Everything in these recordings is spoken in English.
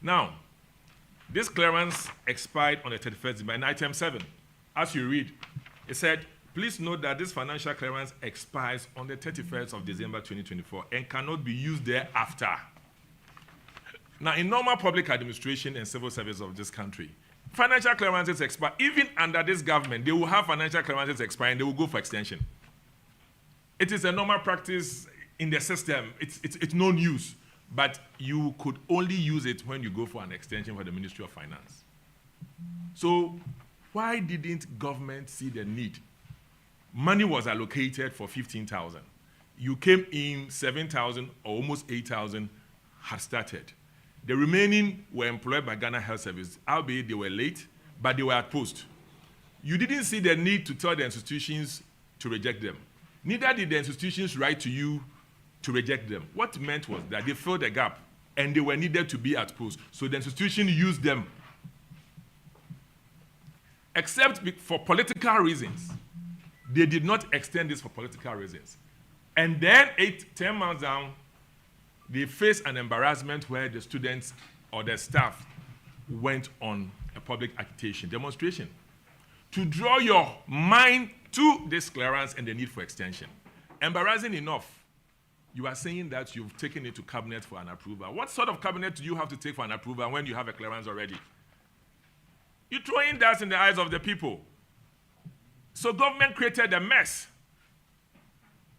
Now, this clearance expired on the 31st December. In item 7, as you read, it said, please note that this financial clearance expires on the 31st of December 2024 and cannot be used thereafter. Now, in normal public administration and civil service of this country, financial clearances expire. Even under this government, they will have financial clearances expire and they will go for extension. It is a normal practice in the system. It's no news. But you could only use it when you go for an extension for the Ministry of Finance. So why didn't government see the need? Money was allocated for 15,000. You came in 7,000 or almost 8,000 had started. The remaining were employed by Ghana Health Service, albeit they were late, but they were at post. You didn't see the need to tell the institutions to reject them. Neither did the institutions write to you to reject them. What it meant was that they filled the gap and they were needed to be at post. So the institution used them. Except for political reasons. They did not extend this for political reasons. And then 10 months down, they faced an embarrassment where the students or the staff went on a public agitation, demonstration, to draw your mind to this clearance and the need for extension. Embarrassing enough. You are saying that you've taken it to cabinet for an approval. What sort of cabinet do you have to take for an approval when you have a clearance already? You're throwing that in the eyes of the people. So government created a mess.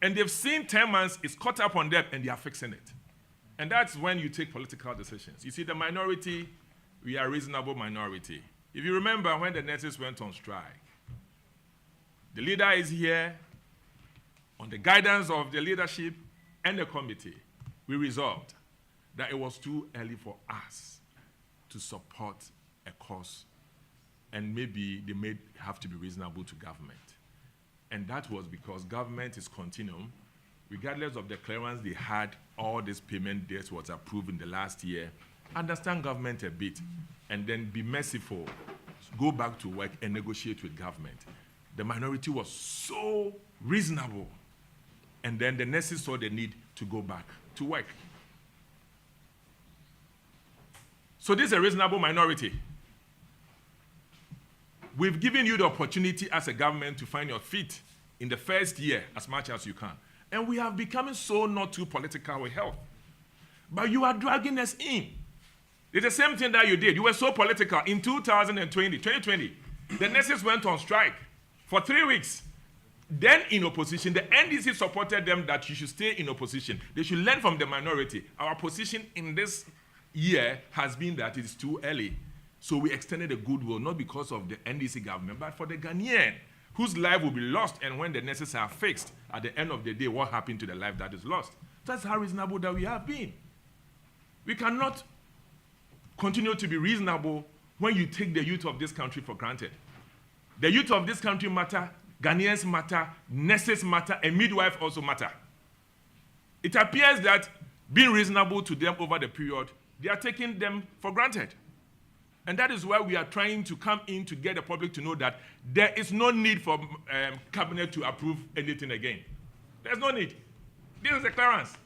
And they've seen 10 months, it's caught up on them, and they are fixing it. And that's when you take political decisions. You see, the minority, we are a reasonable minority. If you remember when the nurses went on strike, the leader is here, on the guidance of the leadership, and the committee, we resolved that it was too early for us to support a cause, and maybe they may have to be reasonable to government. And that was because government is continuum. Regardless of the clearance they had, all this payment dates was approved in the last year. Understand government a bit, and then be merciful. Go back to work and negotiate with government. The minority was so reasonable. And then the nurses saw the need to go back to work. So this is a reasonable minority. We've given you the opportunity as a government to find your feet in the first year as much as you can. And we have become so not too political with health. But you are dragging us in. It's the same thing that you did. You were so political. In 2020, the nurses went on strike for 3 weeks. Then in opposition, the NDC supported them that you should stay in opposition. They should learn from the minority. Our position in this year has been that it is too early. So we extended the goodwill, not because of the NDC government, but for the Ghanaian, whose life will be lost. And when the nurses are fixed, at the end of the day, what happened to the life that is lost? That's how reasonable that we have been. We cannot continue to be reasonable when you take the youth of this country for granted. The youth of this country matter. Ghanaians matter, nurses matter, and midwives also matter. It appears that being reasonable to them over the period, they are taking them for granted. And that is why we are trying to come in to get the public to know that there is no need for cabinet to approve anything again. There's no need. This is a clearance.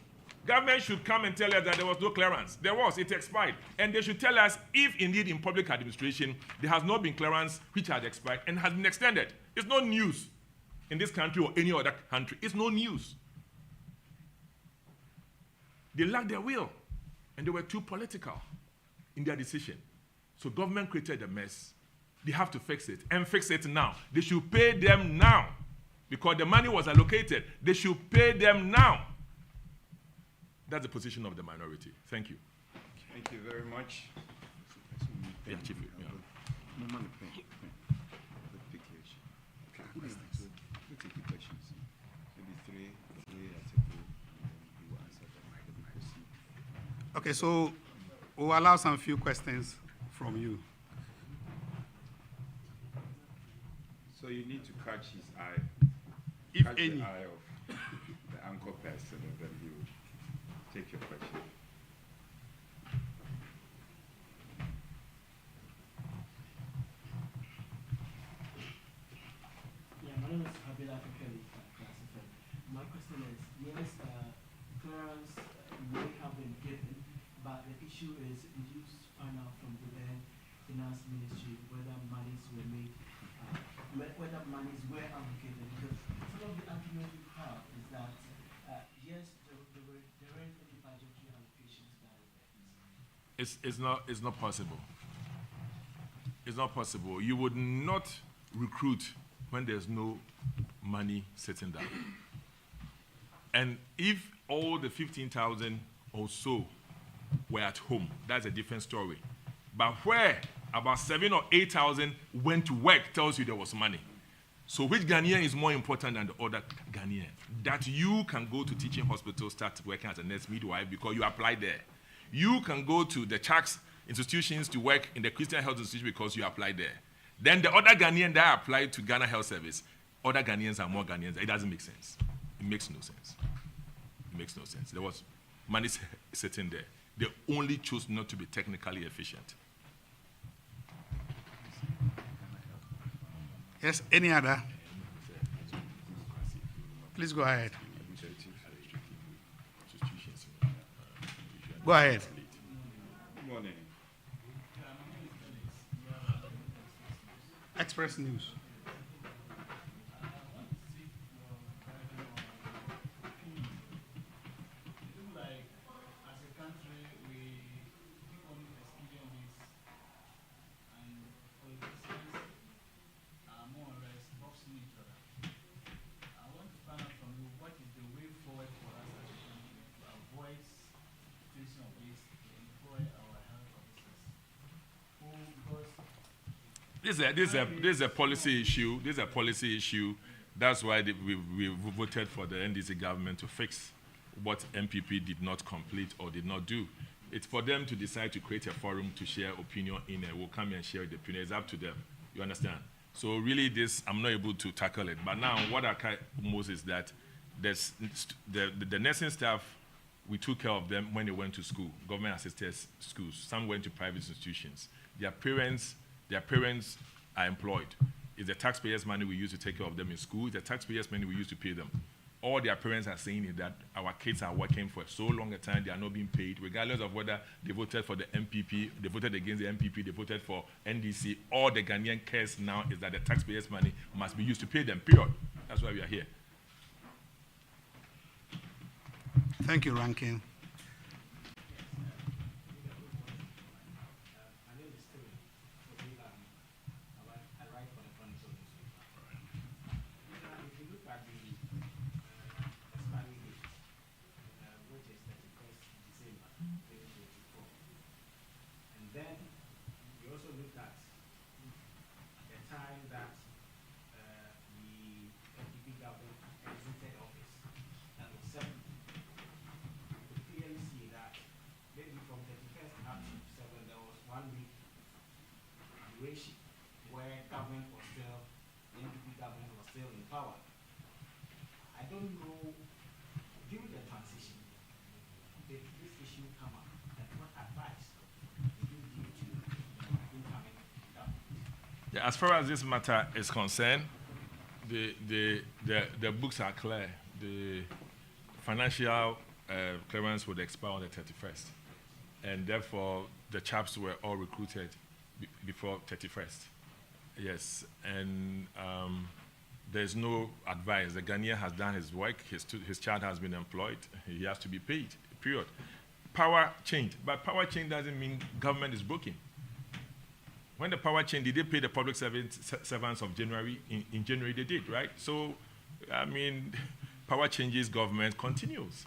Government should come and tell us that there was no clearance. There was, it expired. And they should tell us if indeed in public administration there has not been clearance which had expired and has been extended. It's no news in this country or any other country. It's no news. They lacked their will and they were too political in their decision. So government created a mess. They have to fix it and fix it now. They should pay them now because the money was allocated. They should pay them now. That's the position of the minority. Thank you. Thank you very much. Yeah, Chief. Yeah. Okay, so we'll allow some few questions from you. So you need to catch his eye. If catch any. the eye of the anchor person, and then he will take your question. Yeah, my name is Habila Kakeli. My question is, yes, clearance may have been given, but the issue is reduced financial monies were allocated? Because some of the argument we have is that, yes, there weren't any budgetary allocations that were easy. It's not possible. It's not possible. You would not recruit when there's no money sitting down. And if all the 15,000 or so were at home, that's a different story. But where about 7,000 or 8,000 went to work tells you there was money. So which Ghanaian is more important than the other Ghanaian? That you can go to teaching hospital, start working as a nurse midwife because you applied there. You can go to the church institutions to work in the Christian health institution because you applied there. Then the other Ghanaian that applied to Ghana Health Service, other Ghanaians are more Ghanaians. It doesn't make sense. It makes no sense. It makes no sense. There was money sitting there. They only chose not to be technically efficient. Yes, any other? Please go ahead. Go ahead. Good morning. Express News. This is a policy issue. This is a policy issue. That's why we voted for the NDC government to fix what MPP did not complete or did not do. It's for them to decide to create a forum to share opinion in it. We'll come and share the opinion. It's up to them. You understand? So really this, I'm not able to tackle it. But now what I can most is that the nursing staff, we took care of them when they went to school, government-assisted schools. Some went to private institutions. Their parents are employed. It's the taxpayers' money we use to take care of them in school. It's the taxpayers' money we use to pay them. All their parents are saying is that our kids are working for so long a time, they are not being paid, regardless of whether they voted for the MPP, they voted against the MPP, they voted for NDC. All the Ghanaian cares now is that the taxpayers' money must be used to pay them, period. That's why we are here. Thank you, Rankin. Where government was still, the NPP government was still in power. I don't know, during the transition, did this issue come up? And what advice did you give to the incoming government? Yeah, as far as this matter is concerned, the books are clear. The financial clearance would expire on the 31st. And therefore, the chaps were all recruited before 31st. Yes, and there's no advice. The Ghanaian has done his work. His child has been employed. He has to be paid, period. Power changed, but power change doesn't mean government is broken. When the power changed, did they pay the public servants of January? In January they did, right? So, I mean, power changes, government continues.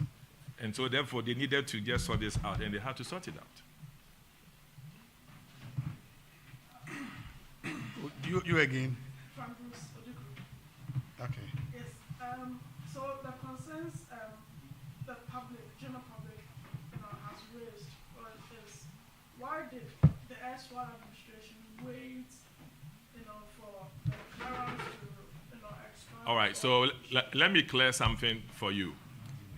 And so therefore they needed to just sort this out, and they had to sort it out. You again. Okay. Yes. So the concerns the public, general public, has raised is why did the S1 administration wait, for the clearance to, expire? All right. So let me clear something for you.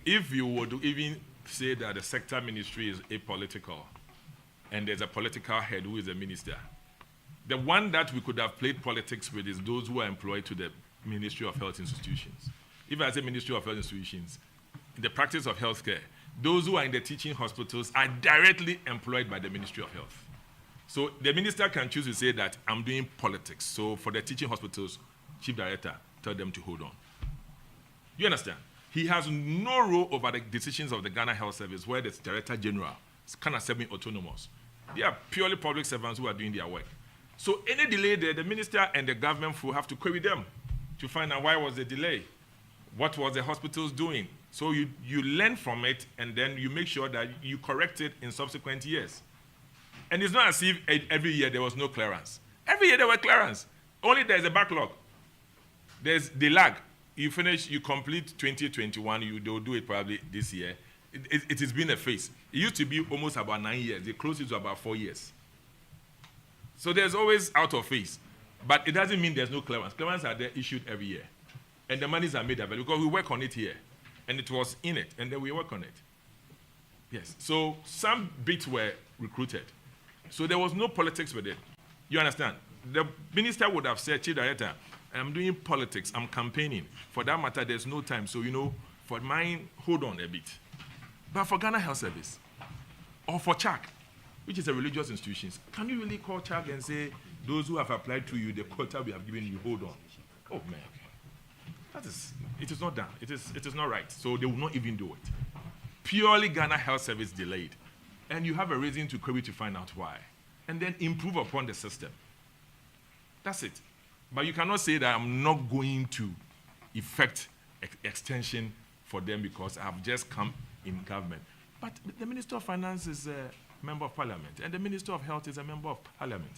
If you would even say that the sector ministry is apolitical, and there's a political head who is a minister, the one that we could have played politics with is those who are employed to the Ministry of Health Institutions. If I say Ministry of Health Institutions, in the practice of healthcare, those who are in the teaching hospitals are directly employed by the Ministry of Health. So the minister can choose to say that I'm doing politics. So for the teaching hospitals, chief director tell them to hold on. You understand? He has no role over the decisions of the Ghana Health Service, where the Director General is kind of semi-autonomous. They are purely public servants who are doing their work. So any delay there, the minister and the government will have to query them to find out why was the delay, what was the hospitals doing. So you learn from it, and then you make sure that you correct it in subsequent years. And it's not as if every year there was no clearance. Every year there were clearance. Only there's a backlog. There's the lag. You finish, you complete 2021, they'll do it probably this year. It has been a phase. It used to be almost about 9 years. They closed it to about 4 years. So there's always out of phase. But it doesn't mean there's no clearance. Clearance are there issued every year. And the monies are made available because we work on it here. And it was in it, and then we work on it. Yes. So some bits were recruited. So there was no politics with it. You understand? The minister would have said, Chief Director, I'm doing politics, I'm campaigning. For that matter, there's no time. So, for mine, hold on a bit. But for Ghana Health Service, or for CHAC, which is a religious institution, can you really call CHAC and say, those who have applied to you, the quota we have given you, hold on? Oh, man. It is not done. It is not right. So they will not even do it. Purely Ghana Health Service delayed. And you have a reason to query to find out why. And then improve upon the system. That's it. But you cannot say that I'm not going to effect extension for them because I've just come in government. But the Minister of Finance is a member of Parliament, and the Minister of Health is a member of Parliament.